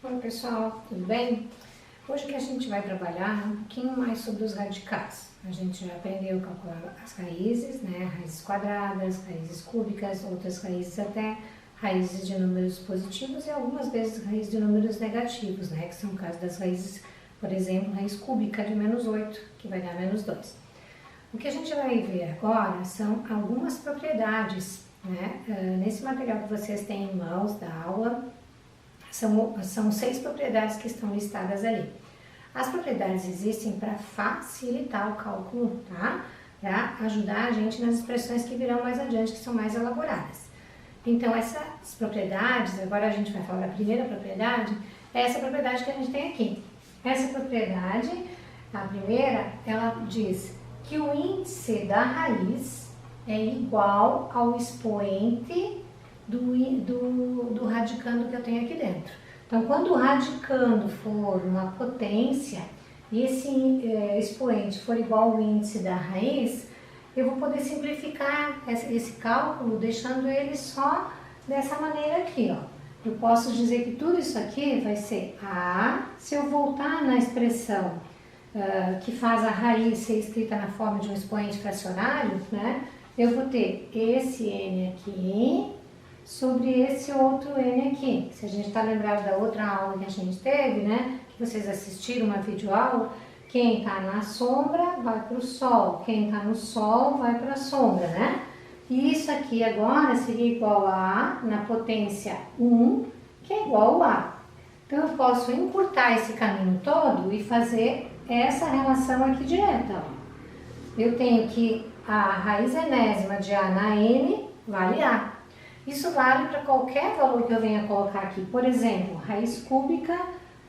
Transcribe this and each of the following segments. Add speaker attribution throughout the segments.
Speaker 1: Oi pessoal, tudo bem? Hoje que a gente vai trabalhar um pouquinho mais sobre os radicais. A gente já aprendeu a calcular as raízes, né? Raízes quadradas, raízes cúbicas, outras raízes até raízes de números positivos e algumas vezes raízes de números negativos, né? Que são o caso das raízes, por exemplo, raiz cúbica de -8, que vai dar -2. O que a gente vai ver agora são algumas propriedades, né? Nesse material que vocês têm em mãos da aula, são 6 propriedades que estão listadas ali. As propriedades existem para facilitar o cálculo, tá? Para ajudar a gente nas expressões que virão mais adiante, que são mais elaboradas. Então, essas propriedades, agora a gente vai falar da primeira propriedade, é essa propriedade que a gente tem aqui. Essa propriedade, a primeira, ela diz que o índice da raiz é igual ao expoente do radicando que eu tenho aqui dentro. Então, quando o radicando for uma potência e esse expoente for igual ao índice da raiz, eu vou poder simplificar esse cálculo deixando ele só dessa maneira aqui, ó. Eu posso dizer que tudo isso aqui vai ser A, se eu voltar na expressão que faz a raiz ser escrita na forma de um expoente fracionário, né? Eu vou ter esse N aqui sobre esse outro N aqui. Se a gente está lembrado da outra aula que a gente teve, né? Que vocês assistiram uma videoaula, quem está na sombra vai para o sol, quem está no sol vai para a sombra, né? E isso aqui agora seria igual a A na potência 1, que é igual a A. Então eu posso encurtar esse caminho todo e fazer essa relação aqui direta, ó. Eu tenho que a raiz enésima de A na N vale A. Isso vale para qualquer valor que eu venha colocar aqui. Por exemplo, raiz cúbica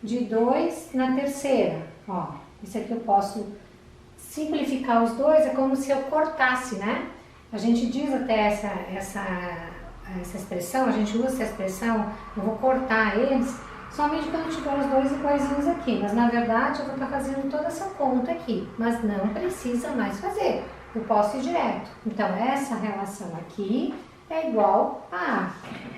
Speaker 1: de 2 na terceira. Ó, isso aqui eu posso simplificar os dois, é como se eu cortasse, né? A gente diz até essa expressão, a gente usa essa expressão, eu vou cortar eles, somente quando tiver os dois iguaizinhos aqui. Mas na verdade eu vou estar fazendo toda essa conta aqui, mas não precisa mais fazer. Eu posso ir direto. Então essa relação aqui é igual a A.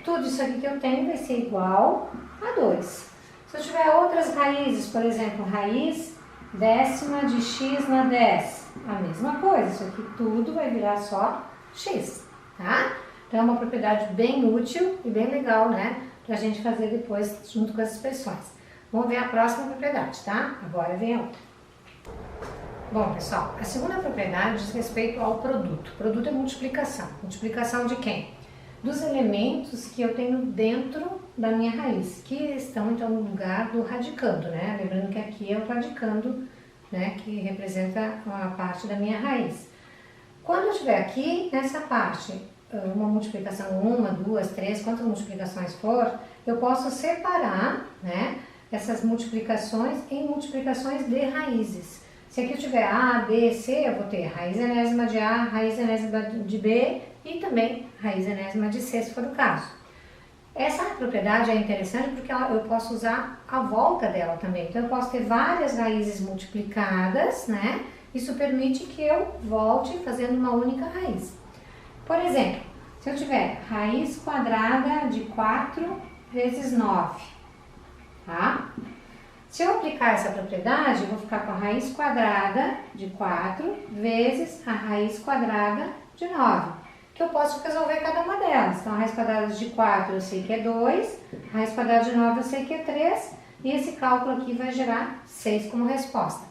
Speaker 1: Tudo isso aqui que eu tenho vai ser igual a 2. Se eu tiver outras raízes, por exemplo, raiz décima de x na 10, a mesma coisa. Isso aqui tudo vai virar só x, tá? Então é uma propriedade bem útil e bem legal, né? Pra gente fazer depois junto com as expressões. Vamos ver a próxima propriedade, tá? Agora vem a outra. Bom, pessoal, a segunda propriedade diz respeito ao produto. Produto é multiplicação. Multiplicação de quem? Dos elementos que eu tenho dentro da minha raiz, que estão então no lugar do radicando, né? Lembrando que aqui é o radicando, né? Que representa uma parte da minha raiz. Quando eu tiver aqui, nessa parte, uma multiplicação, 1, 2, 3, quantas multiplicações for, eu posso separar, né? Essas multiplicações em multiplicações de raízes. Se aqui eu tiver A, B, C, eu vou ter raiz enésima de A, raiz enésima de B e também raiz enésima de C, se for o caso. Essa propriedade é interessante porque eu posso usar a volta dela também. Então, eu posso ter várias raízes multiplicadas, né? Isso permite que eu volte fazendo uma única raiz. Por exemplo, se eu tiver raiz quadrada de 4 vezes 9, tá? Se eu aplicar essa propriedade, eu vou ficar com a raiz quadrada de 4 vezes a raiz quadrada de 9, que eu posso resolver cada uma delas. Então, a raiz quadrada de 4 eu sei que é 2, a raiz quadrada de 9 eu sei que é 3, e esse cálculo aqui vai gerar 6 como resposta.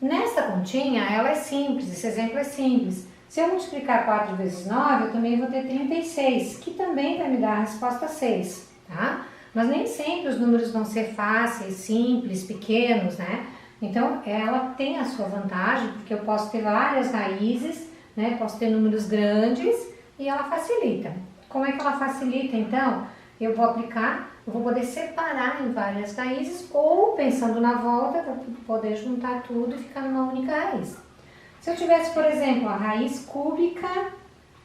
Speaker 1: Nesta continha, ela é simples, esse exemplo é simples. Se eu multiplicar 4 vezes 9, eu também vou ter 36, que também vai me dar a resposta 6, tá? Mas nem sempre os números vão ser fáceis, simples, pequenos, né? Então, ela tem a sua vantagem, porque eu posso ter várias raízes, né? Posso ter números grandes e ela facilita. Como é que ela facilita, então? Eu vou poder separar em várias raízes ou, pensando na volta, para poder juntar tudo e ficar numa única raiz. Se eu tivesse, por exemplo, a raiz cúbica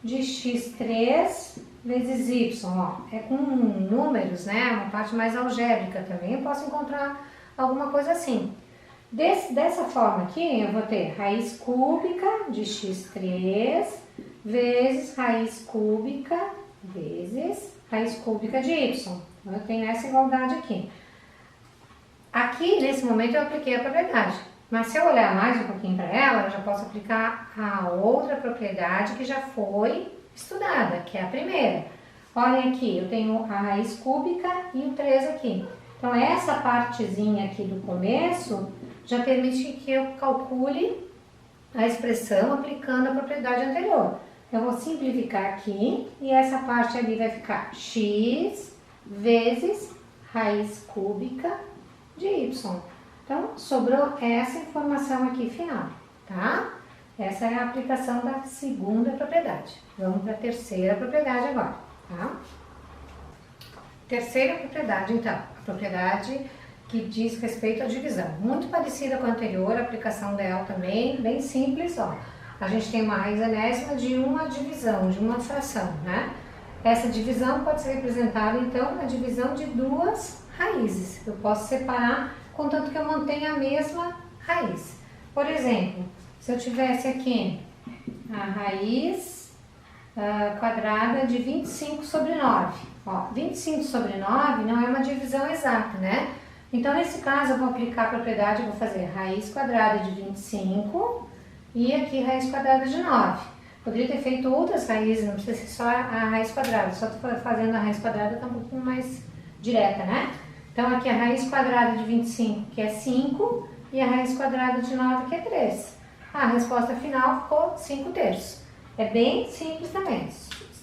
Speaker 1: de x3 vezes y, ó, é com números, né, uma parte mais algébrica também, eu posso encontrar alguma coisa assim. Dessa forma aqui, eu vou ter raiz cúbica de x3 vezes raiz cúbica de y. Então, eu tenho essa igualdade aqui. Aqui, nesse momento, eu apliquei a propriedade. Mas se eu olhar mais um pouquinho para ela, eu já posso aplicar a outra propriedade que já foi estudada, que é a primeira. Olhem aqui, eu tenho a raiz cúbica e o 3 aqui. Então, essa partezinha aqui do começo já permite que eu calcule a expressão aplicando a propriedade anterior. Eu vou simplificar aqui e essa parte ali vai ficar x vezes raiz cúbica de y. Então, sobrou essa informação aqui final, tá? Essa é a aplicação da segunda propriedade. Vamos para a terceira propriedade agora, tá? Terceira propriedade, então, a propriedade que diz respeito à divisão. Muito parecida com a anterior, a aplicação dela também, bem simples, ó. A gente tem uma raiz enésima de uma divisão, de uma fração, né? Essa divisão pode ser representada, então, na divisão de duas raízes. Eu posso separar, contanto que eu mantenha a mesma raiz. Por exemplo, se eu tivesse aqui a raiz quadrada de 25 sobre 9. Ó, 25 sobre 9 não é uma divisão exata, né? Então, nesse caso, eu vou aplicar a propriedade, eu vou fazer raiz quadrada de 25 e aqui raiz quadrada de 9. Poderia ter feito outras raízes, não precisa ser só a raiz quadrada, só fazendo a raiz quadrada está um pouquinho mais direta, né? Então, aqui a raiz quadrada de 25, que é 5, e a raiz quadrada de 9, que é 3. A resposta final ficou 5/3. É bem simples também.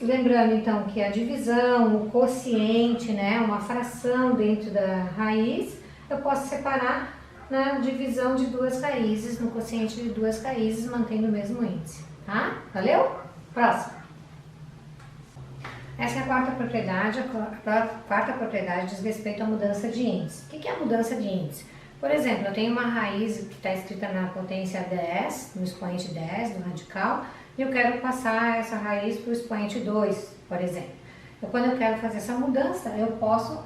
Speaker 1: Lembrando, então, que a divisão, o quociente, né, uma fração dentro da raiz, eu posso separar na divisão de duas raízes, no quociente de duas raízes, mantendo o mesmo índice, tá? Valeu? Próximo. Essa é a quarta propriedade. A quarta propriedade diz respeito à mudança de índice. O que é a mudança de índice? Por exemplo, eu tenho uma raiz que está escrita na potência 10, no expoente 10 do radical, e eu quero passar essa raiz para o expoente 2, por exemplo. Então, quando eu quero fazer essa mudança, eu posso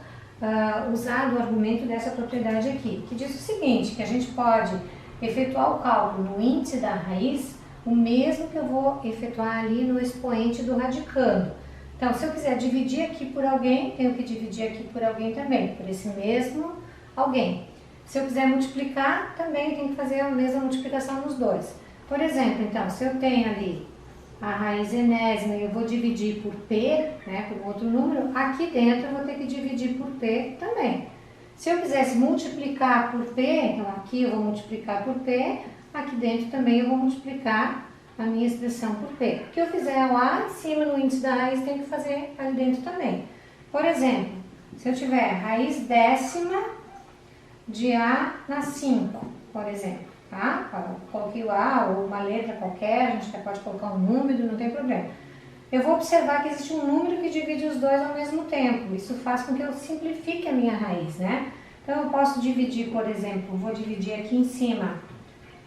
Speaker 1: usar do argumento dessa propriedade aqui, que diz o seguinte, que a gente pode efetuar o cálculo no índice da raiz, o mesmo que eu vou efetuar ali no expoente do radicando. Então, se eu quiser dividir aqui por alguém, tenho que dividir aqui por alguém também, por esse mesmo alguém. Se eu quiser multiplicar, também tenho que fazer a mesma multiplicação nos dois. Por exemplo, então, se eu tenho ali a raiz enésima e eu vou dividir por p, né, por outro número, aqui dentro eu vou ter que dividir por p também. Se eu quisesse multiplicar por p, então aqui eu vou multiplicar por p, aqui dentro também eu vou multiplicar a minha expressão por p. O que eu fizer lá em cima no índice da raiz, tem que fazer ali dentro também. Por exemplo, se eu tiver raiz décima de a na 5, por exemplo, tá? Coloquei o a ou uma letra qualquer, a gente até pode colocar um número, não tem problema. Eu vou observar que existe um número que divide os dois ao mesmo tempo. Isso faz com que eu simplifique a minha raiz, né? Então, eu posso dividir, por exemplo, vou dividir aqui em cima,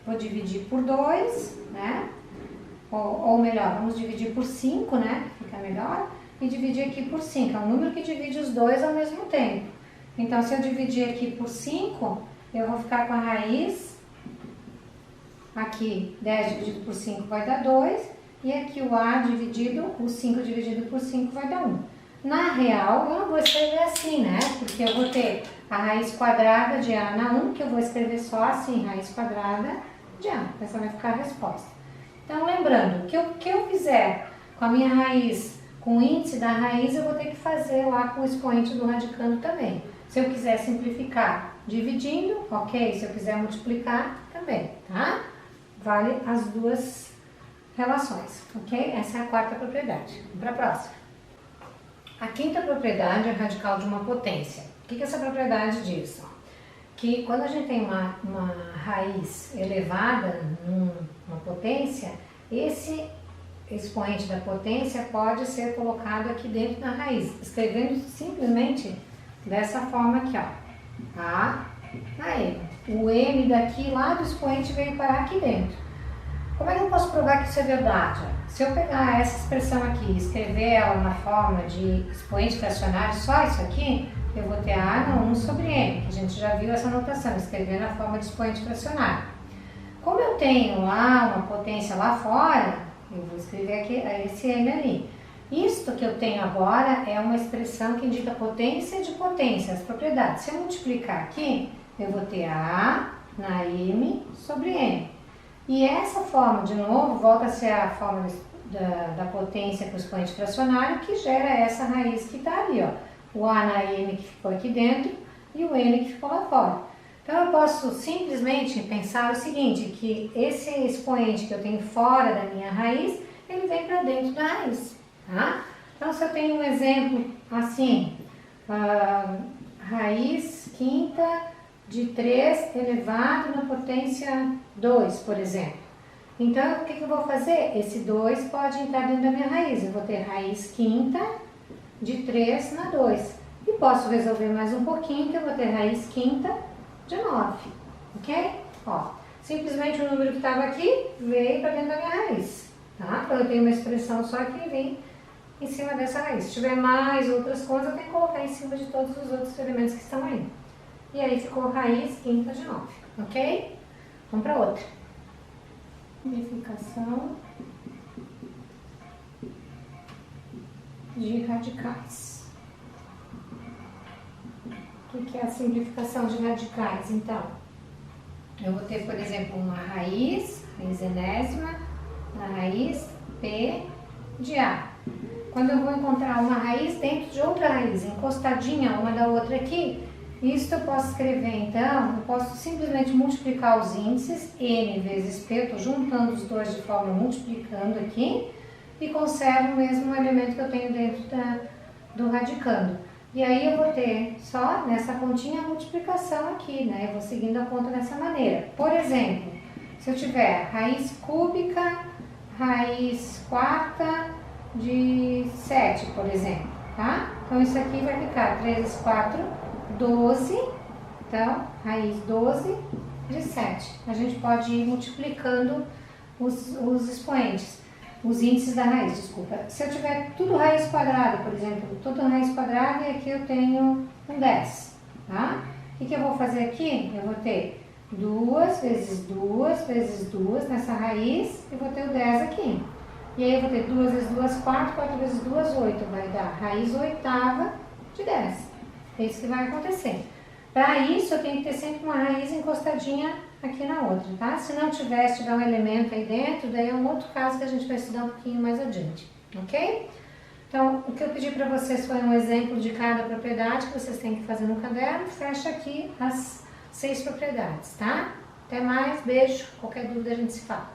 Speaker 1: vou dividir por 2, né? Ou melhor, vamos dividir por 5, né? Fica melhor. E dividir aqui por 5. É um número que divide os dois ao mesmo tempo. Então, se eu dividir aqui por 5, eu vou ficar com a raiz, aqui 10 dividido por 5 vai dar 2, e aqui o a dividido, o 5 dividido por 5 vai dar 1. Na real, eu não vou escrever assim, né? Porque eu vou ter a raiz quadrada de a na 1, que eu vou escrever só assim, raiz quadrada de a. Essa vai ficar a resposta. Então, lembrando, que o que eu fizer com a minha raiz, com o índice da raiz, eu vou ter que fazer lá com o expoente do radicando também. Se eu quiser simplificar dividindo, ok. Se eu quiser multiplicar, também, tá? Vale as duas relações, ok? Essa é a quarta propriedade. Vamos para a próxima. A quinta propriedade é radical de uma potência. O que essa propriedade diz? Que quando a gente tem uma raiz elevada numa potência, esse expoente da potência pode ser colocado aqui dentro da raiz, escrevendo simplesmente dessa forma aqui, ó. Tá? Aí, o m daqui lá do expoente veio parar aqui dentro. Como é que eu posso provar que isso é verdade? Se eu pegar essa expressão aqui e escrever ela na forma de expoente fracionário, só isso aqui, eu vou ter a na 1 sobre m, que a gente já viu essa notação, escrever na forma de expoente fracionário. Como eu tenho lá uma potência lá fora, eu vou escrever aqui esse m ali. Isto que eu tenho agora é uma expressão que indica potência de potência, as propriedades. Se eu multiplicar aqui, eu vou ter A na M sobre N. E essa forma, de novo, volta a ser a forma da potência com o expoente fracionário que gera essa raiz que está ali, ó. O A na M que ficou aqui dentro e o N que ficou lá fora. Então eu posso simplesmente pensar o seguinte, que esse expoente que eu tenho fora da minha raiz, ele vem para dentro da raiz, tá? Então se eu tenho um exemplo assim, raiz quinta de 3 elevado na potência 2, por exemplo. Então, o que eu vou fazer? Esse 2 pode entrar dentro da minha raiz. Eu vou ter raiz quinta de 3 na 2. E posso resolver mais um pouquinho, que eu vou ter raiz quinta de 9. Ok? Ó, simplesmente o número que estava aqui veio para dentro da minha raiz. Tá? Quando eu tenho uma expressão só que vem em cima dessa raiz. Se tiver mais outras coisas, eu tenho que colocar em cima de todos os outros elementos que estão aí. E aí ficou raiz quinta de 9. Ok? Vamos para outra. Simplificação de radicais. O que é a simplificação de radicais? Então, eu vou ter, por exemplo, uma raiz enésima, na raiz P de A. Quando eu vou encontrar uma raiz dentro de outra raiz, encostadinha uma da outra aqui, isso eu posso escrever, então, eu posso simplesmente multiplicar os índices, N vezes P, eu estou juntando os dois de forma multiplicando aqui, e conservo o mesmo elemento que eu tenho dentro do radicando. E aí eu vou ter só nessa continha a multiplicação aqui, né? Eu vou seguindo a conta dessa maneira. Por exemplo, se eu tiver raiz cúbica, raiz quarta de 7, por exemplo, tá? Então isso aqui vai ficar 3 vezes 4, 12, então, raiz 12 de 7. A gente pode ir multiplicando os expoentes, os índices da raiz, desculpa. Se eu tiver tudo raiz quadrada, por exemplo, tudo raiz quadrada e aqui eu tenho um 10, tá? O que eu vou fazer aqui? Eu vou ter 2 vezes 2 vezes 2 nessa raiz e vou ter o 10 aqui. E aí eu vou ter 2 vezes 2, 4, 4 vezes 2, 8. Vai dar raiz oitava de 10. É isso que vai acontecer. Para isso, eu tenho que ter sempre uma raiz encostadinha aqui na outra, tá? Se não tiver, se tiver um elemento aí dentro, daí é um outro caso que a gente vai estudar um pouquinho mais adiante, ok? Então, o que eu pedi para vocês foi um exemplo de cada propriedade que vocês têm que fazer no caderno. Fecha aqui as 6 propriedades, tá? Até mais, beijo. Qualquer dúvida a gente se fala.